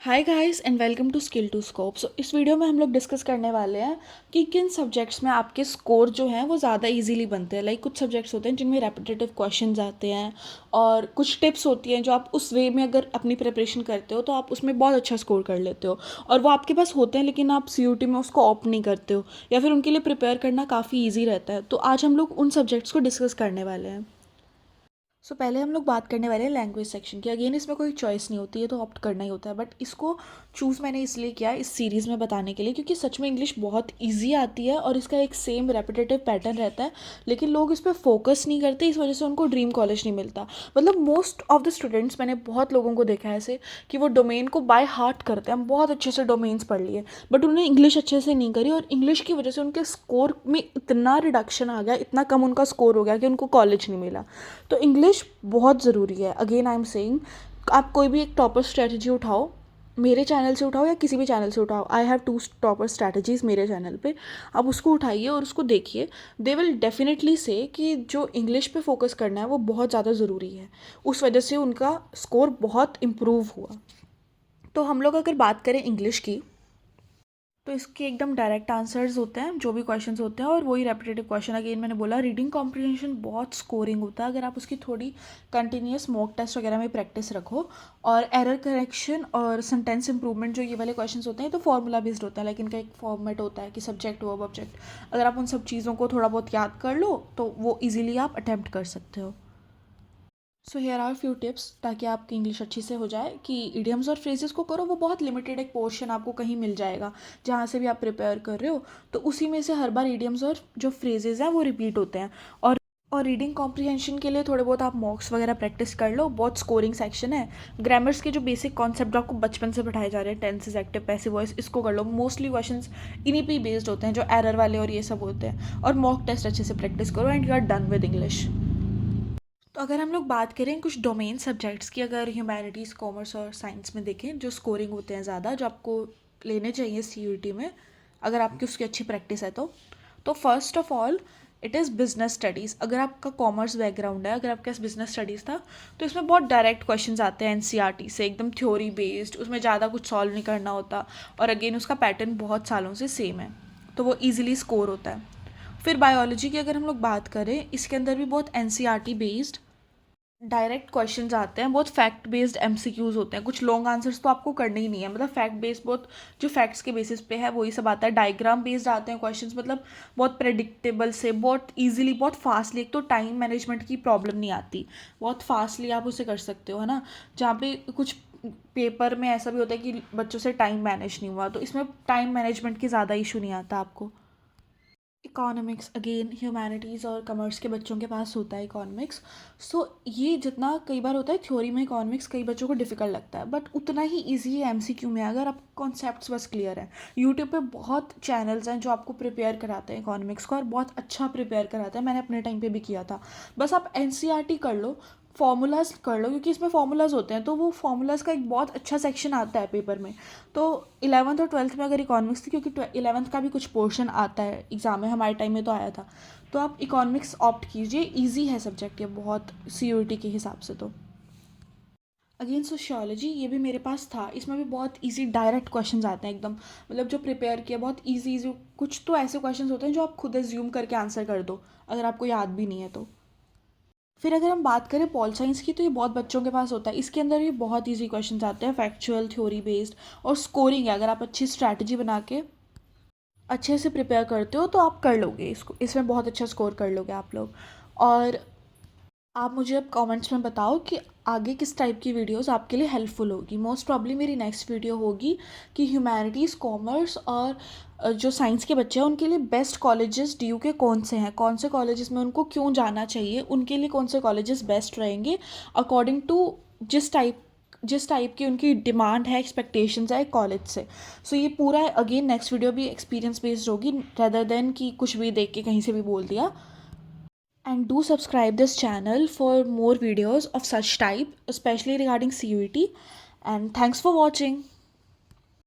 Hi guys and welcome to skill to scope. So इस video में हम लोग डिस्कस करने वाले हैं कि किन सब्जेक्ट्स में आपके स्कोर जो हैं वो ज़्यादा इजीली बनते हैं। लाइक कुछ सब्जेक्ट्स होते हैं जिनमें रेपिटेटिव क्वेश्चंस आते हैं और कुछ टिप्स होती हैं जो आप उस वे में अगर अपनी प्रिपरेशन करते हो तो आप उसमें बहुत अच्छा स्कोर कर लेते हो, और वो आपके पास होते हैं लेकिन आप सीयूटी में उसको ऑप्ट नहीं करते हो या फिर उनके लिए प्रिपेयर करना काफ़ी ईजी रहता है। तो आज हम लोग उन सब्जेक्ट्स को डिस्कस करने वाले हैं। पहले हम लोग बात करने वाले हैं लैंग्वेज सेक्शन की। अगेन इसमें कोई चॉइस नहीं होती है, तो ऑप्ट करना ही होता है, बट इसको चूज़ मैंने इसलिए किया इस सीरीज़ में बताने के लिए क्योंकि सच में इंग्लिश बहुत इजी आती है और इसका एक सेम रेपिटेटिव पैटर्न रहता है, लेकिन लोग इस पर फोकस नहीं करते, इस वजह से उनको ड्रीम कॉलेज नहीं मिलता। मतलब मोस्ट ऑफ द स्टूडेंट्स, मैंने बहुत लोगों को देखा है ऐसे कि वो डोमेन को बाय हार्ट करते हैं, हम बहुत अच्छे से डोमेन्स पढ़ लिए बट उन्होंने इंग्लिश अच्छे से नहीं करी, और इंग्लिश की वजह से उनके स्कोर में इतना रिडक्शन आ गया, इतना कम उनका स्कोर हो गया कि उनको कॉलेज नहीं मिला। तो इंग्लिश बहुत ज़रूरी है। अगेन आई एम सेइंग, आप कोई भी एक टॉपर स्ट्रैटेजी उठाओ, मेरे चैनल से उठाओ या किसी भी चैनल से उठाओ, आई हैव 2 टॉपर स्ट्रैटेजीज़ मेरे चैनल पे, आप उसको उठाइए और उसको देखिए। दे विल डेफिनेटली से कि जो इंग्लिश पे फोकस करना है वो बहुत ज़्यादा ज़रूरी है, उस वजह से उनका स्कोर बहुत इम्प्रूव हुआ। तो हम लोग अगर बात करें इंग्लिश की, तो इसके एकदम डायरेक्ट आंसर्स होते हैं जो भी क्वेश्चंस होते हैं, और वही रेपिटेटिव क्वेश्चन। अगेन मैंने बोला रीडिंग कॉम्प्रिहेंशन बहुत स्कोरिंग होता है अगर आप उसकी थोड़ी कंटिन्यूस मॉक टेस्ट वगैरह में प्रैक्टिस रखो। और एरर करेक्शन और सेंटेंस इंप्रूवमेंट, जो ये वाले क्वेश्चंस होते हैं तो फॉर्मूला बेस्ड होता है, लेकिन इनका एक फॉर्मेट होता है कि सब्जेक्ट वर्ब ऑब्जेक्ट। अगर आप उन सब चीज़ों को थोड़ा बहुत याद कर लो तो वो ईजिली आप अटैम्प्ट कर सकते हो। So here are few tips ताकि आपकी इंग्लिश अच्छी से हो जाए कि इडियम्स और फ्रेजेस को करो, वो बहुत लिमिटेड एक पोर्शन आपको कहीं मिल जाएगा जहाँ से भी आप प्रिपेयर कर रहे हो, तो उसी में से हर बार इडियम्स और जो फ्रेजेस हैं वो रिपीट होते हैं। और रीडिंग कॉम्प्रिहेंशन के लिए थोड़े बहुत आप मॉक्स वगैरह प्रैक्टिस कर लो, बहुत स्कोरिंग सेक्शन है। ग्रामर्स के जो बेसिक कॉन्सेप्ट आपको बचपन से पढ़ाए जा रहे हैं, टेंसेस, एक्टिव, पैसिव वॉइस, इसको कर लो। मोस्टली क्वेश्चंस इन्हीं पे बेस्ड होते हैं, जो एरर वाले और ये सब होते हैं। और मॉक टेस्ट अच्छे से प्रैक्टिस करो and you are done with English. तो अगर हम लोग बात करें कुछ डोमेन सब्जेक्ट्स की, अगर ह्यूमैनिटीज़, कॉमर्स और साइंस में देखें जो स्कोरिंग होते हैं ज़्यादा, जो आपको लेने चाहिए सीयूटी में अगर आपकी उसकी अच्छी प्रैक्टिस है तो first of all it is business studies. अगर आपका कॉमर्स बैकग्राउंड है, अगर आपके पास बिजनेस स्टडीज़ था, तो इसमें बहुत डायरेक्ट क्वेश्चंस आते हैं एनसीईआरटी से, एकदम थ्योरी बेस्ड, उसमें ज़्यादा कुछ सॉल्व नहीं करना होता, और अगेन उसका पैटर्न बहुत सालों से सेम है, तो वो ईजिली स्कोर होता है। फिर बायोलॉजी की अगर हम लोग बात करें, इसके अंदर भी बहुत एनसीईआरटी बेस्ड डायरेक्ट क्वेश्चंस आते हैं, बहुत फैक्ट बेस्ड एमसीक्यूज होते हैं, कुछ लॉन्ग आंसर्स तो आपको करने ही नहीं है, मतलब फैक्ट बेस्ड, बहुत जो फैक्ट्स के बेसिस पे है वही सब आता है। डायग्राम बेस्ड आते हैं क्वेश्चंस, मतलब बहुत प्रेडिक्टेबल से, बहुत इजीली, बहुत फास्टली, एक तो टाइम मैनेजमेंट की प्रॉब्लम नहीं आती, बहुत फास्टली आप उसे कर सकते हो, है ना। जहाँ पे कुछ पेपर में ऐसा भी होता है कि बच्चों से टाइम मैनेज नहीं हुआ, तो इसमें टाइम मैनेजमेंट की ज़्यादा इशू नहीं आता आपको। इकोनॉमिक्स, अगेन ह्यूमैनिटीज़ और कॉमर्स के बच्चों के पास होता है इकोनॉमिक्स। सो ये जितना कई बार होता है थ्योरी में इकोनॉमिक्स कई बच्चों को डिफ़िकल्ट लगता है, बट उतना ही इजी है एमसीक्यू में अगर आप कॉन्सेप्ट्स बस क्लियर हैं। यूट्यूब पे बहुत चैनल्स हैं जो आपको प्रिपेयर कराते हैं इकोनॉमिक्स को, और बहुत अच्छा प्रिपेयर कराते हैं, मैंने अपने टाइम पे भी किया था। बस आप एनसीईआरटी कर लो, फॉर्मूलाज कर लो, क्योंकि इसमें फॉर्मूलाज होते हैं, तो वो फॉर्मूलाज का एक बहुत अच्छा सेक्शन आता है पेपर में। तो 11th और 12th में अगर इकोनॉमिक्स थी, क्योंकि 11th का भी कुछ पोर्शन आता है एग्ज़ाम में, हमारे टाइम में तो आया था, तो आप इकोनॉमिक्स ऑप्ट कीजिए, इजी है सब्जेक्ट ये बहुत सीयूईटी के हिसाब से। तो अगेन सोशियोलॉजी, ये भी मेरे पास था, इसमें भी बहुत इजी डायरेक्ट क्वेश्चंस आते हैं एकदम, मतलब जो प्रिपेयर किया बहुत इजी इजी, कुछ तो ऐसे क्वेश्चंस होते हैं जो आप खुद एज्यूम करके आंसर कर दो अगर आपको याद भी नहीं है तो। फिर अगर हम बात करें पॉल साइंस की, तो ये बहुत बच्चों के पास होता है, इसके अंदर भी बहुत इजी क्वेश्चंस आते हैं, फैक्चुअल, थ्योरी बेस्ड, और स्कोरिंग है, अगर आप अच्छी स्ट्रैटेजी बना के अच्छे से प्रिपेयर करते हो तो आप कर लोगे इसको, इसमें बहुत अच्छा स्कोर कर लोगे आप लोग। और आप मुझे अब कमेंट्स में बताओ कि आगे किस टाइप की वीडियोस आपके लिए हेल्पफुल होगी। मोस्ट प्रॉब्ली मेरी नेक्स्ट वीडियो होगी कि ह्यूमैनिटीज़, कॉमर्स और जो साइंस के बच्चे हैं उनके लिए बेस्ट कॉलेजेस डीयू के कौन से हैं, कौन से कॉलेजेस में उनको क्यों जाना चाहिए, उनके लिए कौन से कॉलेजेस बेस्ट रहेंगे अकॉर्डिंग टू जिस टाइप की उनकी डिमांड है, एक्सपेक्टेशंस है कॉलेज से। सो ये पूरा अगेन नेक्स्ट वीडियो भी एक्सपीरियंस बेस्ड होगी, रेदर देन कि कुछ भी देख के कहीं से भी बोल दिया। And do subscribe this channel for more videos of such type, especially regarding CUET. And thanks for watching.